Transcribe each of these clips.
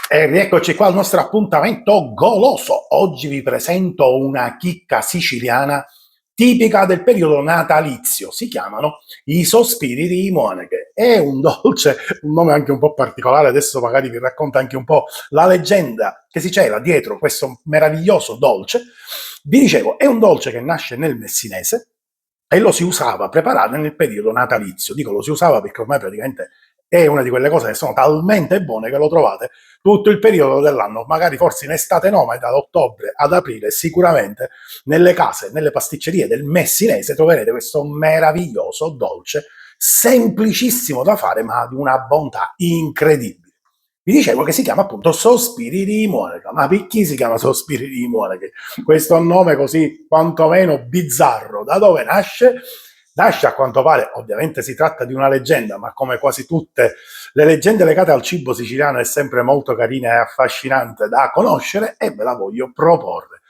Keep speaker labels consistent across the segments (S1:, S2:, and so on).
S1: E rieccoci qua al nostro appuntamento goloso. Oggi vi presento una chicca siciliana tipica del periodo natalizio. Si chiamano i sospiri di monache. È un dolce, un nome anche un po' particolare. Adesso magari vi racconto anche un po' la leggenda che si cela dietro questo meraviglioso dolce. Vi dicevo, è un dolce che nasce nel messinese e lo si usava preparare nel periodo natalizio. Dico lo si usava perché ormai praticamente è una di quelle cose che sono talmente buone che lo trovate tutto il periodo dell'anno, magari forse in estate no, ma da ottobre ad aprile sicuramente nelle case, nelle pasticcerie del messinese troverete questo meraviglioso dolce, semplicissimo da fare ma di una bontà incredibile. Vi dicevo che si chiama appunto Sospiri di Monaca, ma perché si chiama Sospiri di Monaca? Questo nome così quantomeno bizzarro, da dove nasce? Nasce a quanto pare, ovviamente si tratta di una leggenda, ma come quasi tutte le leggende legate al cibo siciliano è sempre molto carina e affascinante da conoscere e ve la voglio proporre.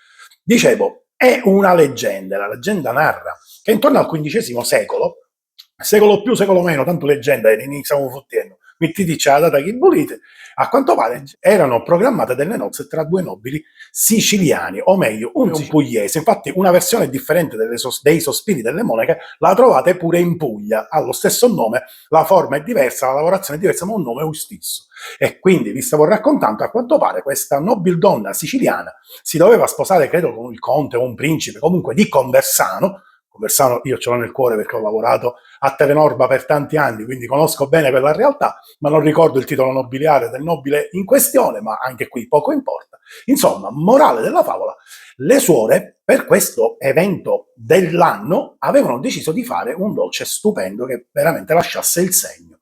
S1: Dicevo, è una leggenda, la leggenda narra che intorno al XV secolo più, secolo meno, tanto leggenda, iniziamo fottendo, mettiteci la data che volete, a quanto pare erano programmate delle nozze tra due nobili siciliani, o meglio, un pugliese. Infatti una versione differente dei sospiri delle monache la trovate pure in Puglia, ha lo stesso nome, la forma è diversa, la lavorazione è diversa, ma un nome è lo stesso. E quindi vi stavo raccontando, a quanto pare questa nobildonna siciliana si doveva sposare, credo, con il conte o un principe, comunque di Conversano. Conversano io ce l'ho nel cuore perché ho lavorato a Telenorba per tanti anni, quindi conosco bene quella realtà, ma non ricordo il titolo nobiliare del nobile in questione, ma anche qui poco importa. Insomma, morale della favola, le suore per questo evento dell'anno avevano deciso di fare un dolce stupendo che veramente lasciasse il segno.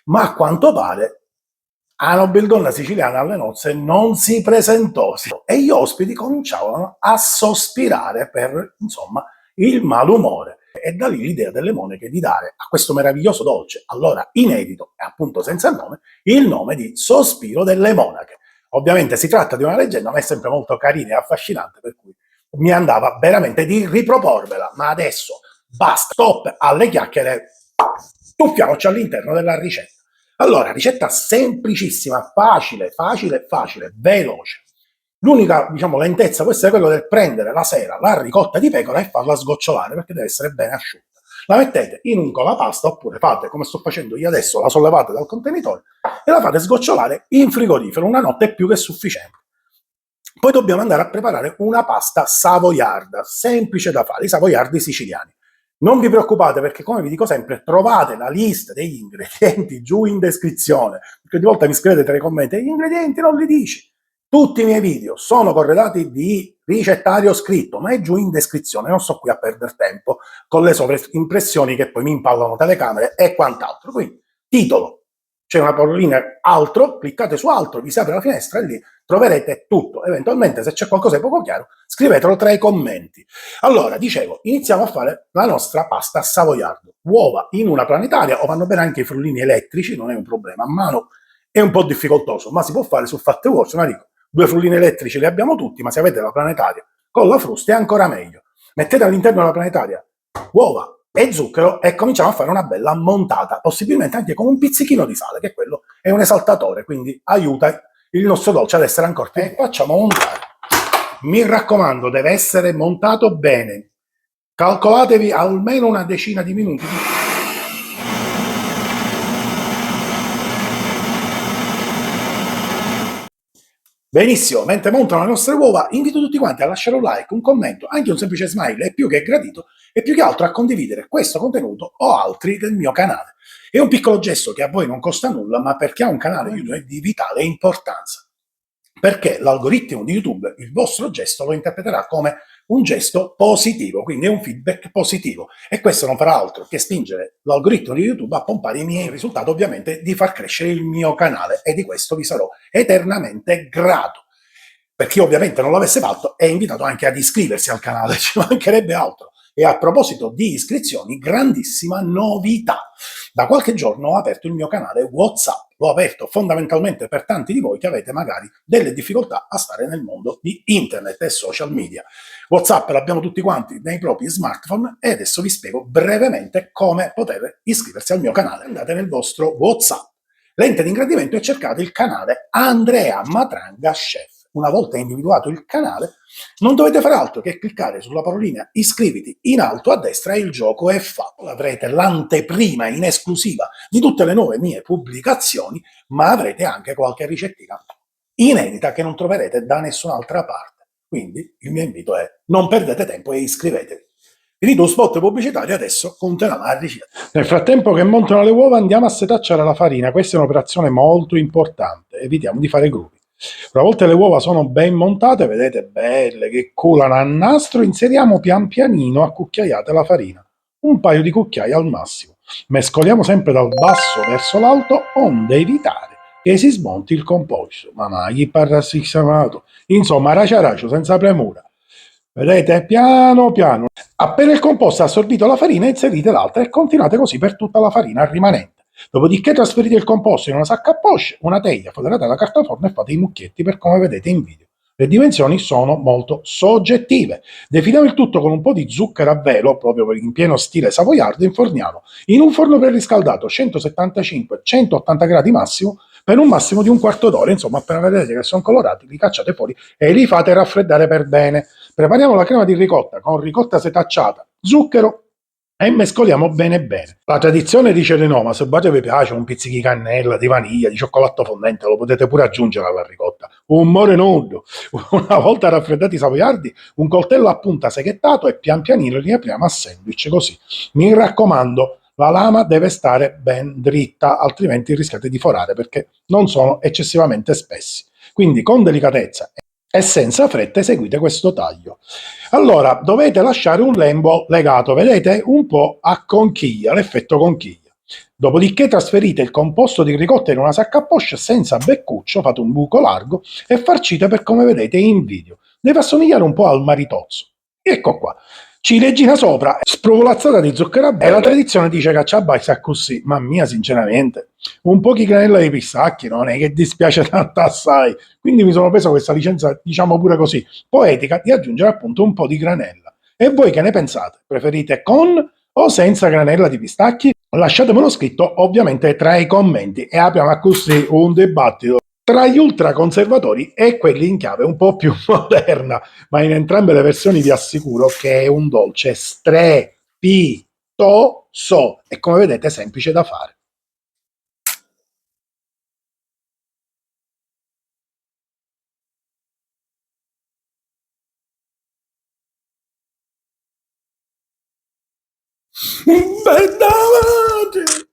S1: Ma a quanto pare a nobildonna siciliana alle nozze non si presentò e gli ospiti cominciavano a sospirare per, insomma, il malumore. E da lì l'idea delle monache di dare a questo meraviglioso dolce, allora inedito e appunto senza nome, il nome di Sospiro delle Monache. Ovviamente si tratta di una leggenda, ma è sempre molto carina e affascinante, per cui mi andava veramente di riproporvela. Ma adesso basta, stop alle chiacchiere, tuffiamoci all'interno della ricetta. Allora, ricetta semplicissima, facile, facile, facile, veloce. L'unica, diciamo, lentezza può essere quella del prendere la sera la ricotta di pecora e farla sgocciolare perché deve essere ben asciutta. La mettete in un colapasta oppure fate come sto facendo io adesso, la sollevate dal contenitore e la fate sgocciolare in frigorifero, una notte è più che sufficiente. Poi dobbiamo andare a preparare una pasta savoiarda, semplice da fare, i savoiardi siciliani. Non vi preoccupate perché, come vi dico sempre, trovate la lista degli ingredienti giù in descrizione, perché di volta mi scrivete tra i commenti, gli ingredienti non li dici. Tutti i miei video sono corredati di ricettario scritto, ma è giù in descrizione, non sto qui a perdere tempo con le sovraimpressioni che poi mi impallano telecamere e quant'altro. Quindi, titolo, c'è una pallina altro, cliccate su altro, vi si apre la finestra e lì troverete tutto. Eventualmente, se c'è qualcosa di poco chiaro, scrivetelo tra i commenti. Allora, dicevo, iniziamo a fare la nostra pasta savoiardo. Uova in una planetaria, o vanno bene anche i frullini elettrici, non è un problema. A mano è un po' difficoltoso, ma si può fare su Fatte Works, ma dico, 2 frullini elettrici li abbiamo tutti, ma se avete la planetaria con la frusta è ancora meglio. Mettete all'interno della planetaria uova e zucchero e cominciamo a fare una bella montata, possibilmente anche con un pizzichino di sale, che quello è un esaltatore, quindi aiuta il nostro dolce ad essere ancora più. E facciamo montare. Mi raccomando, deve essere montato bene. Calcolatevi almeno una decina di minuti. Benissimo, mentre montano le nostre uova, invito tutti quanti a lasciare un like, un commento, anche un semplice smile è più che gradito e più che altro a condividere questo contenuto o altri del mio canale. È un piccolo gesto che a voi non costa nulla, ma per chi ha un canale YouTube è di vitale importanza. Perché l'algoritmo di YouTube il vostro gesto lo interpreterà come un gesto positivo, quindi è un feedback positivo. E questo non farà altro che spingere l'algoritmo di YouTube a pompare i miei risultati, ovviamente di far crescere il mio canale, e di questo vi sarò eternamente grato. Per chi ovviamente non l'avesse fatto è invitato anche ad iscriversi al canale, ci mancherebbe altro. E a proposito di iscrizioni, grandissima novità. Da qualche giorno ho aperto il mio canale WhatsApp. L'ho aperto fondamentalmente per tanti di voi che avete magari delle difficoltà a stare nel mondo di internet e social media. WhatsApp l'abbiamo tutti quanti nei propri smartphone e adesso vi spiego brevemente come poter iscriversi al mio canale. Andate nel vostro WhatsApp, lente di ingrandimento e cercate il canale Andrea Matranga Chef. Una volta individuato il canale, non dovete fare altro che cliccare sulla parolina iscriviti in alto a destra e il gioco è fatto. Avrete l'anteprima in esclusiva di tutte le nuove mie pubblicazioni, ma avrete anche qualche ricettina inedita che non troverete da nessun'altra parte. Quindi il mio invito è: non perdete tempo e iscrivetevi. Finito lo spot pubblicitario, adesso continuiamo la ricetta. Nel frattempo che montano le uova andiamo a setacciare la farina. Questa è un'operazione molto importante, evitiamo di fare gruppi. Una volta le uova sono ben montate, vedete belle che colano a nastro, inseriamo pian pianino a cucchiaiate la farina, un paio di cucchiai al massimo. Mescoliamo sempre dal basso verso l'alto, onde evitare che si smonti il composto. Ma chi parla sistemato? Insomma, aracio senza premura. Vedete? Piano piano. Appena il composto ha assorbito la farina, inserite l'altra e continuate così per tutta la farina rimanente. Dopodiché trasferite il composto in una sacca a poche, una teglia, foderate la carta forno e fate i mucchietti per come vedete in video. Le dimensioni sono molto soggettive. Definiamo il tutto con un po' di zucchero a velo, proprio in pieno stile savoiardo, inforniamo in un forno preriscaldato 175-180 gradi massimo per un massimo di un quarto d'ora. Insomma, appena vedete che sono colorati, li cacciate fuori e li fate raffreddare per bene. Prepariamo la crema di ricotta con ricotta setacciata, zucchero e mescoliamo bene bene. La tradizione dice di no, ma se vi piace un pizzico di cannella, di vaniglia, di cioccolato fondente, lo potete pure aggiungere alla ricotta. Un more nudo. Una volta raffreddati i savoiardi, un coltello a punta seghettato e pian pianino li apriamo a sandwich, così. Mi raccomando, la lama deve stare ben dritta, altrimenti rischiate di forare perché non sono eccessivamente spessi. Quindi con delicatezza e senza fretta eseguite questo taglio. Allora, dovete lasciare un lembo legato, vedete, un po' a conchiglia, l'effetto conchiglia. Dopodiché trasferite il composto di ricotta in una sacca a poche senza beccuccio, fate un buco largo e farcite per come vedete in video. Deve assomigliare un po' al maritozzo. Ecco qua. Ciliegina sopra, sprovolazzata di zucchero a velo. E la tradizione dice che a sia così, ma mia sinceramente, un po' di granella di pistacchi non è che dispiace tanto assai, quindi mi sono preso questa licenza, diciamo pure così, poetica, di aggiungere appunto un po' di granella. E voi che ne pensate? Preferite con o senza granella di pistacchi? Lasciatemelo scritto ovviamente tra i commenti e apriamo così un dibattito tra gli ultraconservatori e quelli in chiave un po' più moderna, ma in entrambe le versioni vi assicuro che è un dolce strepitoso e come vedete semplice da fare. Beh, davanti!